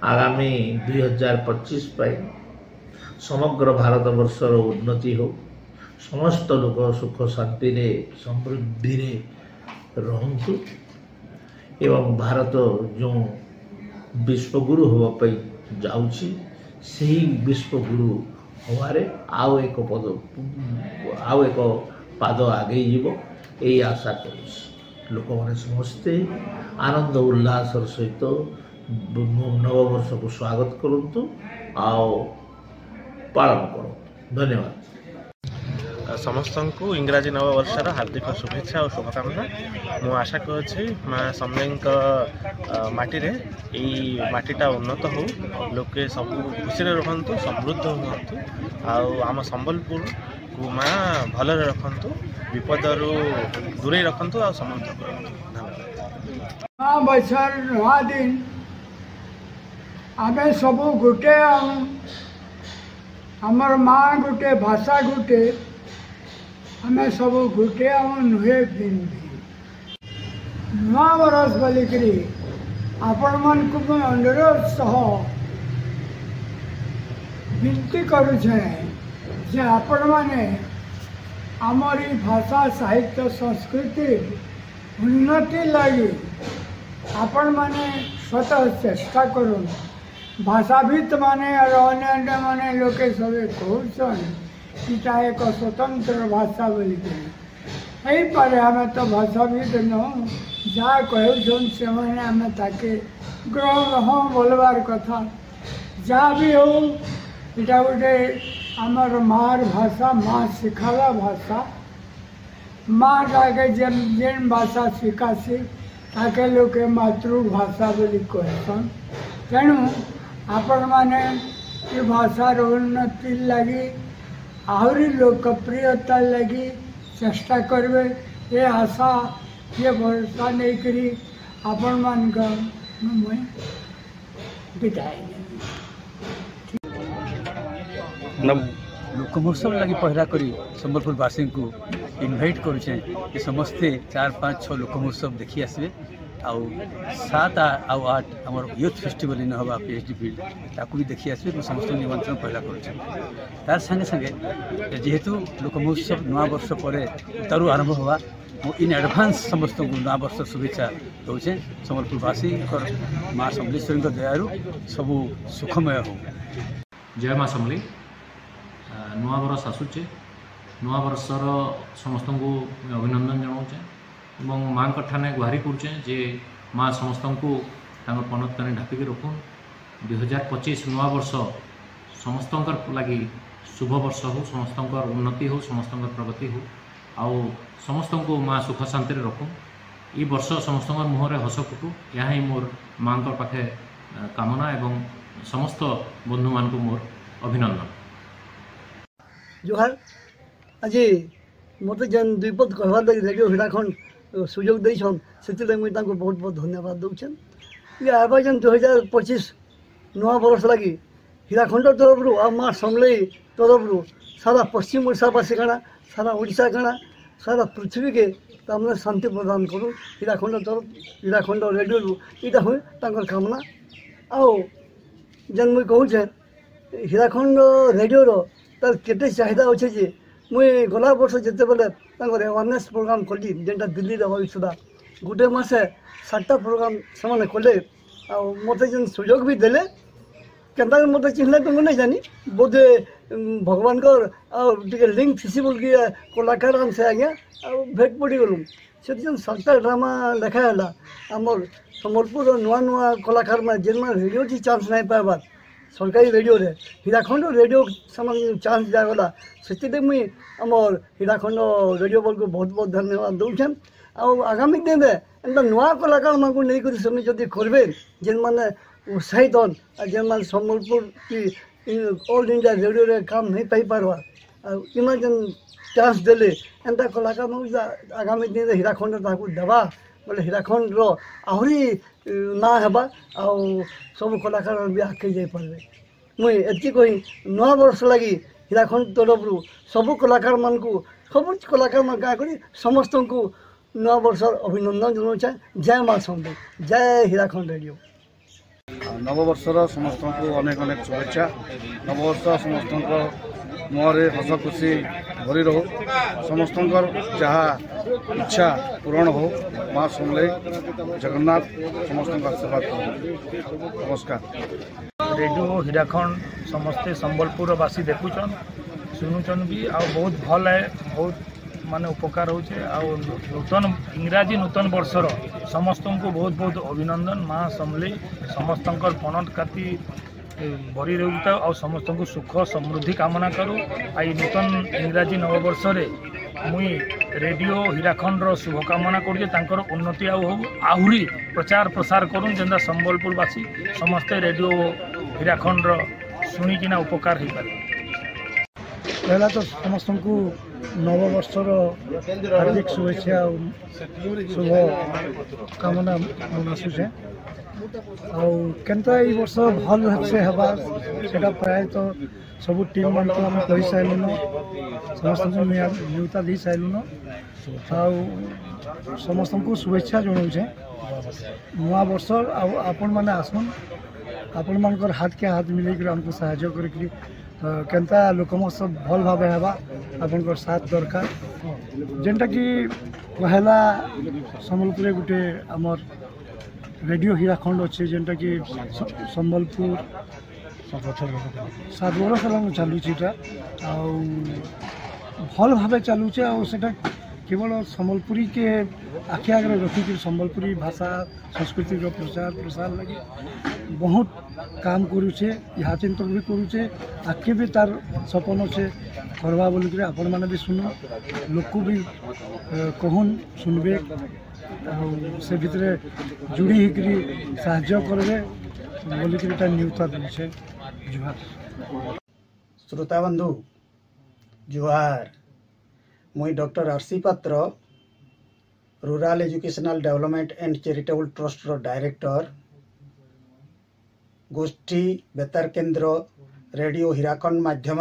आगामी 2025 समग्र भारत वर्षर उन्नति हो, समस्त लोक सुख शांति रे समृद्धि रे रहंतु एवं भारत जो विश्वगुरु होवाई जाउछि सही विश्वगुरु हवारे आउ एक पाद आगे जीव यही आशा करुछि। लोक मैंने समस्ते आनंद उल्लास सहित नववर्ष को स्वागत करंतु आओ पालन करो। धन्यवाद। समस्त को इंग्राजी नववर्षर हार्दिक शुभेच्छा और शुभकामना। मु आशा करुछि माँ समलेई माटी रे यही माटीटा उन्नत हो, लोके सब खुशी रखु, समृद्ध हूँ, आम संबलपुर को माँ भल रखु, विपदरू दूरे रखु आ समृद्ध करूँ। नवा बछर नवा दिन आमे सब गोटे आमर माँ गोटे भाषा गोटे आमे सब गोटे नुहे भिन्न नुआ बरस बोलिकी आपण मन को अनुरोध सह विनती करुछे जे आपण माने आमरी भाषा साहित्य संस्कृति उन्नति लगी आपण माने स्वतः चेष्टा करूँ। भाषाविद माने और अन्य माने लोके सबे कहन इटा एक स्वतंत्र भाषा बोलिकी यही पारे आम तो भाषाविद न जहाँ कहन से मैंने आम ताके ग्रहण बोलबार कथा जहाँ भी हो इटा गोटे आमर मार भाषा माँ शिखाला भाषा माँ ताके जेन भाषा शिखासी ताके लोके मातृभाषा बोली कहसन। तेणु आपण माने ये भाषार उन्नति लगी आहरी लोकप्रियता लगी चेष्टा करबे ये आशा ये भरोसा नहीं करी आपण मान का विदाई लोक महोत्सव लगी पहरा करी संबलपुरवासी को इनवाइट करुचे कि समस्ते 4-5-6 लोक महोत्सव देखी आसबे आउ 7 आउ 8 आम यूथ फेस्टिवल इन हवा पीएचडी फील्ड ताकू भी देखी आसबे समस्त निमंत्रण पहला करुचे। तार संगे संगे जेहेतु लोक महोत्सव नवा वर्ष पर तारू आरंभ हवा इन एडभांस समस्त को नवा वर्ष शुभेच्छा दौचे। संबलपुरवासी माँ समलेश्वरी दयारू सबू सुखमय हो। जय माँ समलेई। नुआ बरस आसूचे नुआ बरसर समस्त को अभिनंदन जनाऊे और माँ ठाने गुहारी करुचे जे माँ समस्त को पनत ताने ढापिकी रखुन। 2025 नुआ वर्ष समस्त लगी शुभ वर्ष हो, समस्त उन्नति हो, समस्त प्रगति हो, आउ समस्त को माँ सुख शांति रखुन। ये वर्ष समस्त मुहर हस फुटू या ही मोर माँ पाखे कामना एवं समस्त बंधु मान को मोर अभिनंदन। जोहार आज मत जेन दुईपद कहवार लगे रेडियो हिराखंड सुजोग देछन से मुझे बहुत बहुत धन्यवाद दूचन। ये आबा जेन 2025 नुआ बरस लगी हिराखंड तरफ रू आ माँ समलेई तरफ रू सारा पश्चिम ओडावासी काना सारा ओडिशा काना सारा पृथ्वी के तमने शांति प्रदान करूँ हिराखंड तरफ हिराखंड रेडियो रू यहाँ हुए तांकर कामना। आओ जेन मुझे कहूचे हिराखंड रेडियो रो तार केते चाहिदा अच्छे जे मुई गला वर्ष जिते बेले अवेयरनेस प्रोग्राम कली जेनटा दिल्ली रही सुधा गोटे मासे 7टा प्रोग्राम से कले मत जेन सुजोग भी देले केन्ता मत चिन्हले तो नहीं जानी बोधे भगवान टे लिंक थी बोल कि कलाकार से आज्ञा भेट पड़ी गलु से जेन 7टा ड्रामा देखाला आमर संबलपुर नुआ नुआ कलाकार में जेन रेडियो चांस नहीं पाइबार सरकारी रेडियो रे हिराखंड रेडियो सामान चांस जागला से मुई आमर हिराखंड रेडियो बोल को बहुत बहुत धन्यवाद दूछन। आगामी दिन में एंता नुआ कलाकार मान को नहीं करी समय जदि करबे जेन माने उत्साहित हन जेन माने संबलपुर की ऑल इंडिया रेडियो रे काम नहीं पाई पारवा इमा जेन चांस देले एंता कलाकार मान आगामी दिन में हिराखंड ताकू देवा बोले हिराखंड रो आहरी ना हेबा आ सब कलाकार भी आगे जाई पारबे। मुई एति कही नुआ वर्ष लगी हिराखंड तरफ रू सब कलाकार मान को सब कलाकार मान का करी समस्त को नुआ वर्ष अभिनंदन जनाऊे। जय माँ समलेई, जय हिराखंड रेडियो। नववर्षर समस्त को अनेक अनेक शुभेच्छा। नववर्ष समस्त मुहरे हस खुशी भरी रो, समस्त जहाँ इच्छा पूरण हो। माँ समलेई जगन्नाथ समस्त आशीर्वाद करो। नमस्कार। रेडियो हीराखंड समस्ते संबलपुरवासी देखुचन शुणुचन भी आ बहुत भल है, बहुत माने उपकार होचे। नूतन इंग्राजी नूतन वर्षर समस्त को बहुत बहुत अभिनंदन। माँ समलेई समस्त पणत काती भरी रहता और समस्त को सुख समृद्धि कामना करूँ। आई नूतन इंग्राजी नववर्ष मुई रेडियो हीराखंड शुभकामना करुचे, तांकर उन्नति आहुरी प्रचार प्रसार करूँ जेनता संबलपुरवासी समस्ते रेडियो हीराखंड शुणिकिना उपकार हो पारे। पहला तो समस्त को नववर्षर हार्दिक शुभेच्छा और शुभ कामना मनासुचे। केनता ई वर्ष भल से हवा सेटा प्राय तो सब टीम मान को हम कहि साइलुन, समस्त को न्यूता दी साइलुन आ समस्त को शुभेच्छा जनाऊे। नुआ वर्ष आपण मैंने आसन आपण मानकर हाथ के हाथ मिलेक हमको साहाय्य करके केनता लोक महोत्सव भल भाव हवा आपण साथ दरकार। जेनटा कि पहला संबलपुर गोटे आमर रेडियो हीराखंड अच्छे जेनटा कि संबलपुर 7 वर्ष है चलुची भल भाव चलुचे। आटा केवल संबलपुरी के आखि आगे रखिक संबलपुरी भाषा संस्कृति प्रचार प्रसार लगे बहुत काम करुचे। यहाँ चिंतक भी करुचे, आगे भी तार सपन अच्छे करवा बोलिक आपण मैंने भी सुन लोक भी कहन सुनबे से भितर जुड़ी होकर साहाय्य करबे बोलिक न्यूता देछे। जुहार। श्रोता बंधु जुहार। मुई डॉक्टर आरसी पात्र rural educational development and charitable trust director गोष्ठी बेतार केन्द्र रेडियो हीराखंड माध्यम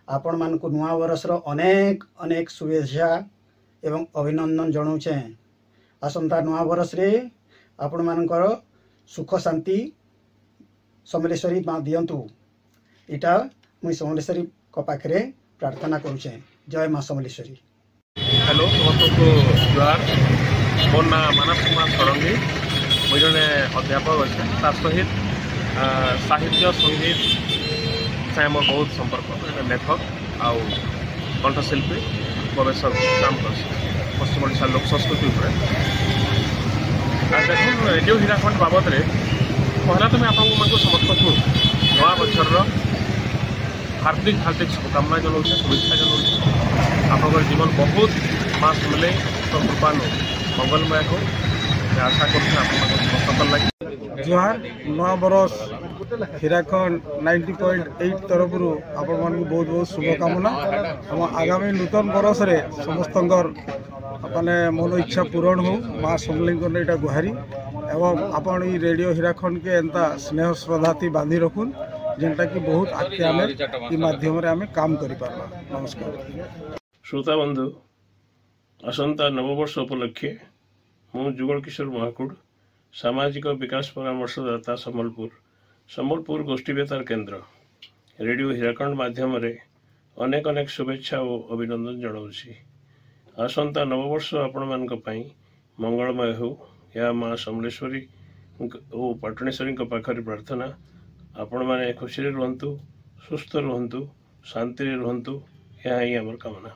आपण मान को नुआ वर्षर अनेक अनेक शुभेच्छा एवं अभिनंदन जनाऊे। आसंता नुआ वर्ष रे आपण मानकर सुख शांति समलेश्वरी माँ दियंतु इटा मुई समलेश्वरी को पाखे प्रार्थना करुचे। जय माँ समलेश्वरी। हेलो समस्त को जुहार। मोर ना मानस कुमार षडंगी, मुझे जड़े अध्यापक अच्छे तार सहित साहित्य संगीत से मोर बहुत संपर्क लेखक आउ कंठशिल्पी गवेषक काम कर पश्चिम ओडिशा लोक संस्कृति देख रेडियो हीराखंड बाबद पहला तो मैं आपको समस्त को नवा बचर हार्दिक हार्दिक शुभकामना जनाऊँ, शुभेच्छा जनाऊँ। आपंकर जीवन बहुत माँ समलेई कृपानु मंगलमय हो आशा कर लगे। जुहार। नवा बरस हीराखंड 90.8 तरफ आपण मान बहुत बहुत शुभकामना। हम आगामी नूतन बरस रे समस्त माने मन इच्छा पूरण हो। माँ समलेई को गुहारी एवं आपण रेडियो हीराखंड के एंता स्नेह श्रद्धाती बांधी रखुन जेनटा कि बहुत आगे आम ई माध्यम रे आमे काम करि पारबा। नमस्कार। श्रोता बंधु आसंता नववर्ष उपलक्षे मु जुगल किशोर महाकुड़ सामाजिक विकास परामर्शदाता संबलपुर गोष्ठी बेतार केन्द्र रेडियो हीराखंड माध्यम रे अनेक अनेक शुभेच्छा और अभिनंदन जनाऊँगी। आसंता नववर्ष आपण मान मंगलमय हो या माँ समलेश्वरी और पाटणेश्वरी पाखरे प्रार्थना। आपण मैंने खुशी रुहतु, सुस्थ रुहतु, शांति रुहतु, यह ही आमर कामना।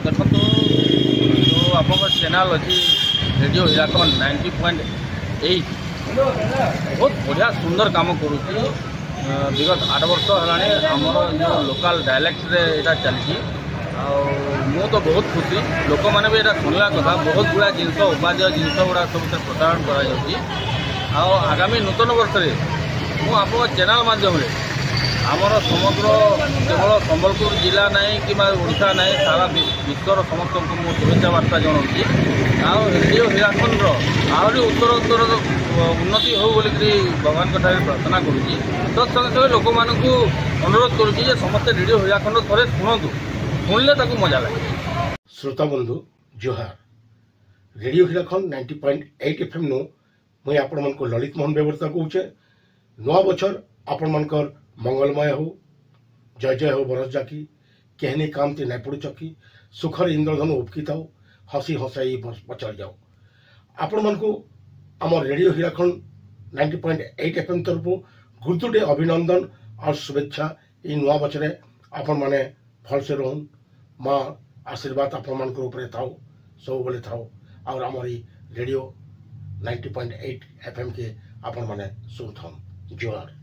देखो जो आप चैनल अच्छी रेडियो हीराखंड 90.8 बहुत बढ़िया सुंदर काम करुच्ची। विगत 8 वर्ष है आमर जो लोकल डायलेक्ट रे एटा चलती मु तो बहुत खुशी। लोक मैंने भी यहाँ शुणा कथा बहुत गुड़ा जिनस उपादेय जिनस गुड़ा सब प्रसारण कर आगामी नूतन वर्ष मु आप चैनल माध्यम आमर समग्र केवल संबलपुर जिला नहीं कि ओडिशा नहीं सारा विश्वर समस्त को मुझे शुभेच्छा वार्ता जनाऊँगी। रेडियो हीराखंड आहरी उत्तर उन्नति हो बोलिकी भगवान प्रार्थना करुँची। तत्संगे संगे लोक मानक अनुरोध करुँची समस्ते रेडियो हीराखंड थे शुणु, शुणिले मजा लगे। श्रोता बंधु जुहार। रेडियो हीराखंड 90.8 FM नु मुई आपण मन को ललित मोहन बेवरता कहूचे नवा बछर आपण मनकर मंगलमय हो जय जय हो बरस जाकी कहनी कामती नाई पड़ू चकी सुखर इंद्रधनु उपकी थाओ हसी हसाई बचल जाओ आपण मन को आम रेडियो हीराखंड 90.8 FM तरफ गुरुदुटे अभिनंदन और शुभेच्छा ये नुआ बचरे आपण माने भल से रहन माँ आशीर्वाद आपण मान ऊपर थाओ सब बेले थाओ और आम रेडियो 90.8 FM के आपण माने सुनथन जोहार।